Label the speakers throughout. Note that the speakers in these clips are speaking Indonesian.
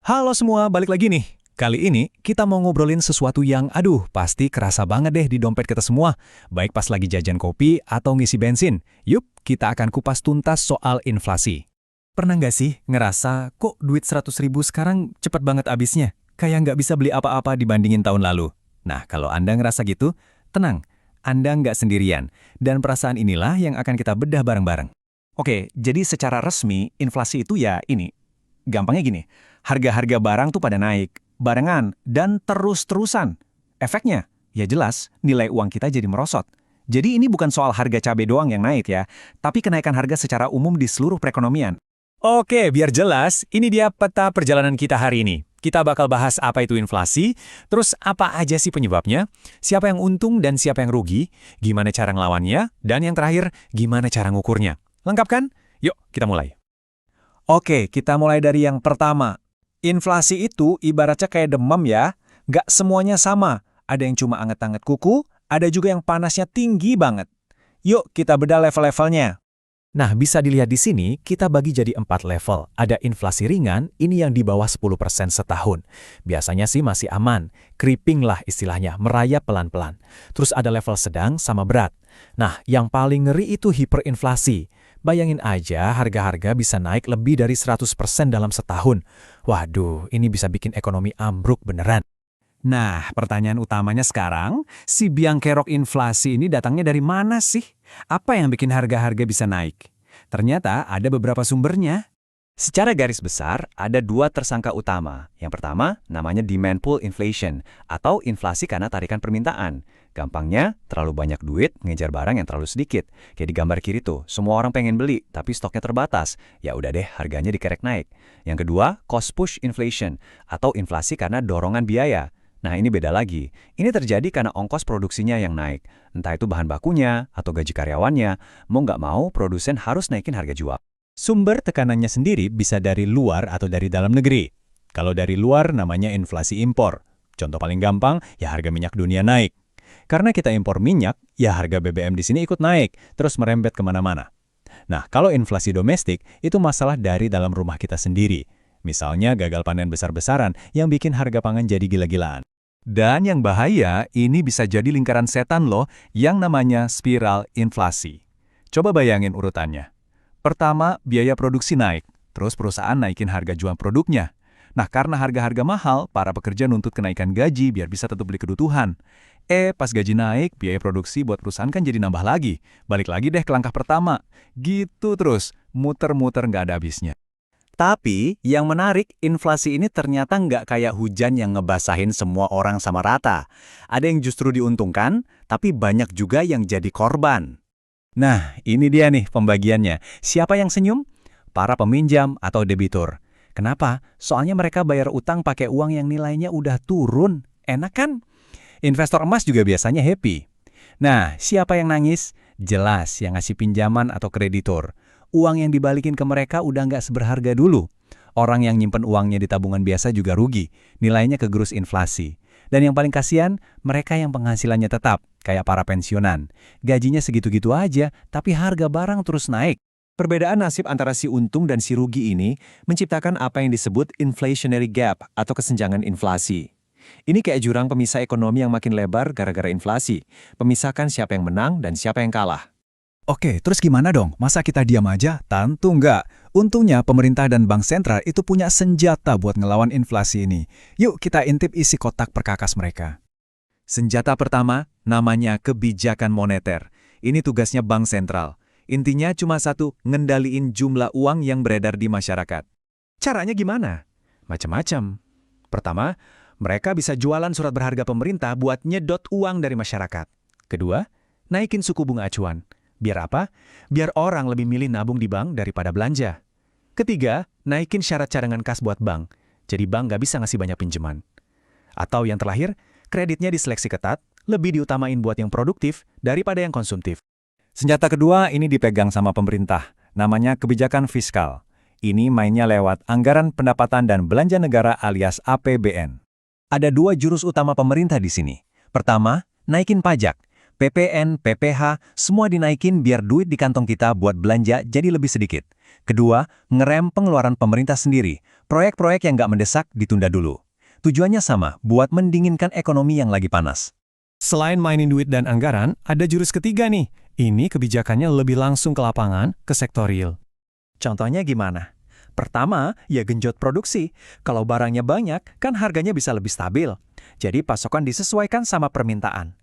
Speaker 1: Halo semua, balik lagi nih. Kali ini kita mau ngobrolin sesuatu yang pasti kerasa banget deh di dompet kita semua. Baik pas lagi jajan kopi atau ngisi bensin. Yup, kita akan kupas tuntas soal inflasi. Pernah nggak sih ngerasa kok duit 100.000 sekarang cepet banget habisnya? Kayak nggak bisa beli apa-apa dibandingin tahun lalu. Nah, kalau Anda ngerasa gitu, tenang. Anda nggak sendirian. Dan perasaan inilah yang akan kita bedah bareng-bareng. Oke, jadi secara resmi, inflasi itu ya ini. Gampangnya gini, harga-harga barang tuh pada naik, barengan, dan terus-terusan. Efeknya, ya jelas, nilai uang kita jadi merosot. Jadi ini bukan soal harga cabai doang yang naik ya, tapi kenaikan harga secara umum di seluruh perekonomian. Oke, biar jelas, ini dia peta perjalanan kita hari ini. Kita bakal bahas apa itu inflasi, terus apa aja sih penyebabnya, siapa yang untung dan siapa yang rugi, gimana cara ngelawannya, dan yang terakhir, gimana cara ngukurnya. Lengkap kan? Yuk, kita mulai. Oke, kita mulai dari yang pertama. Inflasi itu ibaratnya kayak demam ya. Nggak semuanya sama. Ada yang cuma anget-anget kuku, ada juga yang panasnya tinggi banget. Yuk, kita bedah level-levelnya. Nah, bisa dilihat di sini, kita bagi jadi 4 level. Ada inflasi ringan, ini yang di bawah 10% setahun. Biasanya sih masih aman. Creeping lah istilahnya, merayap pelan-pelan. Terus ada level sedang sama berat. Nah, yang paling ngeri itu hiperinflasi. Bayangin aja harga-harga bisa naik lebih dari 100% dalam setahun. Waduh, ini bisa bikin ekonomi ambruk beneran. Nah, pertanyaan utamanya sekarang, si biang kerok inflasi ini datangnya dari mana sih? Apa yang bikin harga-harga bisa naik? Ternyata ada beberapa sumbernya. Secara garis besar, ada 2 tersangka utama. Yang pertama, namanya demand pull inflation, atau inflasi karena tarikan permintaan. Gampangnya, terlalu banyak duit ngejar barang yang terlalu sedikit. Kayak di gambar kiri tuh, semua orang pengen beli, tapi stoknya terbatas. Ya udah deh, harganya dikerek naik. Yang kedua, cost push inflation, atau inflasi karena dorongan biaya. Nah, ini beda lagi. Ini terjadi karena ongkos produksinya yang naik. Entah itu bahan bakunya, atau gaji karyawannya. Mau nggak mau, produsen harus naikin harga jual. Sumber tekanannya sendiri bisa dari luar atau dari dalam negeri. Kalau dari luar namanya inflasi impor. Contoh paling gampang, ya harga minyak dunia naik. Karena kita impor minyak, ya harga BBM di sini ikut naik, terus merembet kemana-mana. Nah, kalau inflasi domestik, itu masalah dari dalam rumah kita sendiri. Misalnya gagal panen besar-besaran yang bikin harga pangan jadi gila-gilaan. Dan yang bahaya, ini bisa jadi lingkaran setan loh, yang namanya spiral inflasi. Coba bayangin urutannya. Pertama, biaya produksi naik, terus perusahaan naikin harga jual produknya. Nah, karena harga-harga mahal, para pekerja nuntut kenaikan gaji biar bisa tetap beli kebutuhan. Pas gaji naik, biaya produksi buat perusahaan kan jadi nambah lagi. Balik lagi deh ke langkah pertama. Gitu terus, muter-muter nggak ada habisnya. Tapi, yang menarik, inflasi ini ternyata nggak kayak hujan yang ngebasahin semua orang sama rata. Ada yang justru diuntungkan, tapi banyak juga yang jadi korban. Nah, ini dia nih pembagiannya. Siapa yang senyum? Para peminjam atau debitur. Kenapa? Soalnya mereka bayar utang pakai uang yang nilainya udah turun. Enak kan? Investor emas juga biasanya happy. Nah, siapa yang nangis? Jelas yang ngasih pinjaman atau kreditur. Uang yang dibalikin ke mereka udah nggak seberharga dulu. Orang yang nyimpen uangnya di tabungan biasa juga rugi. Nilainya kegerus inflasi. Dan yang paling kasihan, mereka yang penghasilannya tetap, kayak para pensiunan. Gajinya segitu-gitu aja, tapi harga barang terus naik. Perbedaan nasib antara si untung dan si rugi ini menciptakan apa yang disebut inflationary gap atau kesenjangan inflasi. Ini kayak jurang pemisah ekonomi yang makin lebar gara-gara inflasi, memisahkan siapa yang menang dan siapa yang kalah. Oke, terus gimana dong? Masa kita diam aja? Tentu enggak. Untungnya pemerintah dan bank sentral itu punya senjata buat ngelawan inflasi ini. Yuk kita intip isi kotak perkakas mereka. Senjata pertama namanya kebijakan moneter. Ini tugasnya bank sentral. Intinya cuma satu, ngendaliin jumlah uang yang beredar di masyarakat. Caranya gimana? Macam-macam. Pertama, mereka bisa jualan surat berharga pemerintah buat nyedot uang dari masyarakat. Kedua, naikin suku bunga acuan. Biar apa? Biar orang lebih milih nabung di bank daripada belanja. Ketiga, naikin syarat cadangan kas buat bank. Jadi bank nggak bisa ngasih banyak pinjaman. Atau yang terakhir, kreditnya diseleksi ketat, lebih diutamain buat yang produktif daripada yang konsumtif. Senjata kedua ini dipegang sama pemerintah, namanya kebijakan fiskal. Ini mainnya lewat anggaran pendapatan dan belanja negara alias APBN. Ada 2 jurus utama pemerintah di sini. Pertama, naikin pajak. PPN, PPH, semua dinaikin biar duit di kantong kita buat belanja jadi lebih sedikit. Kedua, ngerem pengeluaran pemerintah sendiri. Proyek-proyek yang nggak mendesak ditunda dulu. Tujuannya sama, buat mendinginkan ekonomi yang lagi panas. Selain mainin duit dan anggaran, ada jurus ketiga nih. Ini kebijakannya lebih langsung ke lapangan, ke sektor real.
Speaker 2: Contohnya gimana? Pertama, ya genjot produksi. Kalau barangnya banyak, kan harganya bisa lebih stabil. Jadi pasokan disesuaikan sama permintaan.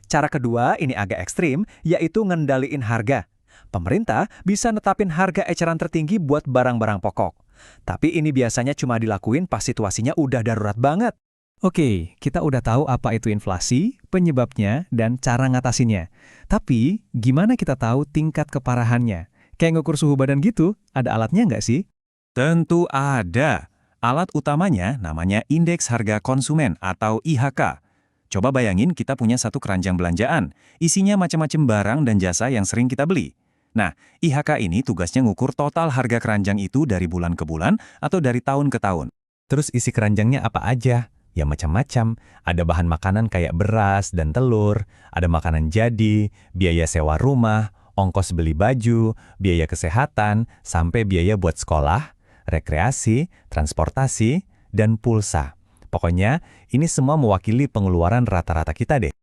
Speaker 2: Cara kedua, ini agak ekstrim, yaitu ngendaliin harga. Pemerintah bisa netapin harga eceran tertinggi buat barang-barang pokok. Tapi ini biasanya cuma dilakuin pas situasinya udah darurat banget.
Speaker 1: Oke, kita udah tahu apa itu inflasi, penyebabnya, dan cara ngatasinnya. Tapi, gimana kita tahu tingkat keparahannya? Kayak ngukur suhu badan gitu, ada alatnya nggak sih? Tentu ada. Alat utamanya namanya Indeks Harga Konsumen atau IHK. Coba bayangin kita punya satu keranjang belanjaan, isinya macam-macam barang dan jasa yang sering kita beli. Nah, IHK ini tugasnya ngukur total harga keranjang itu dari bulan ke bulan atau dari tahun ke tahun. Terus isi keranjangnya apa aja? Ya macam-macam. Ada bahan makanan kayak beras dan telur, ada makanan jadi, biaya sewa rumah, ongkos beli baju, biaya kesehatan, sampai biaya buat sekolah, rekreasi, transportasi, dan pulsa. Pokoknya, ini semua mewakili pengeluaran rata-rata kita deh.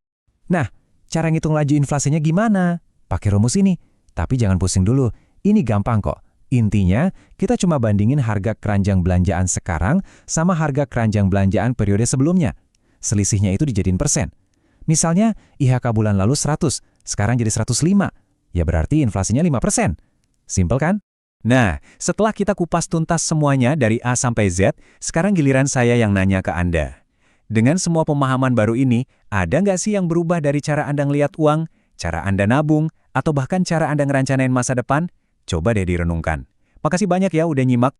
Speaker 1: Nah, cara ngitung laju inflasinya gimana? Pakai rumus ini. Tapi jangan pusing dulu, ini gampang kok. Intinya, kita cuma bandingin harga keranjang belanjaan sekarang sama harga keranjang belanjaan periode sebelumnya. Selisihnya itu dijadiin persen. Misalnya, IHK bulan lalu 100, sekarang jadi 105. Ya berarti inflasinya 5%. Simpel kan? Nah, setelah kita kupas tuntas semuanya dari A sampai Z, sekarang giliran saya yang nanya ke Anda. Dengan semua pemahaman baru ini, ada nggak sih yang berubah dari cara Anda ngelihat uang, cara Anda nabung, atau bahkan cara Anda ngerancanain masa depan? Coba deh direnungkan. Makasih banyak ya udah nyimak.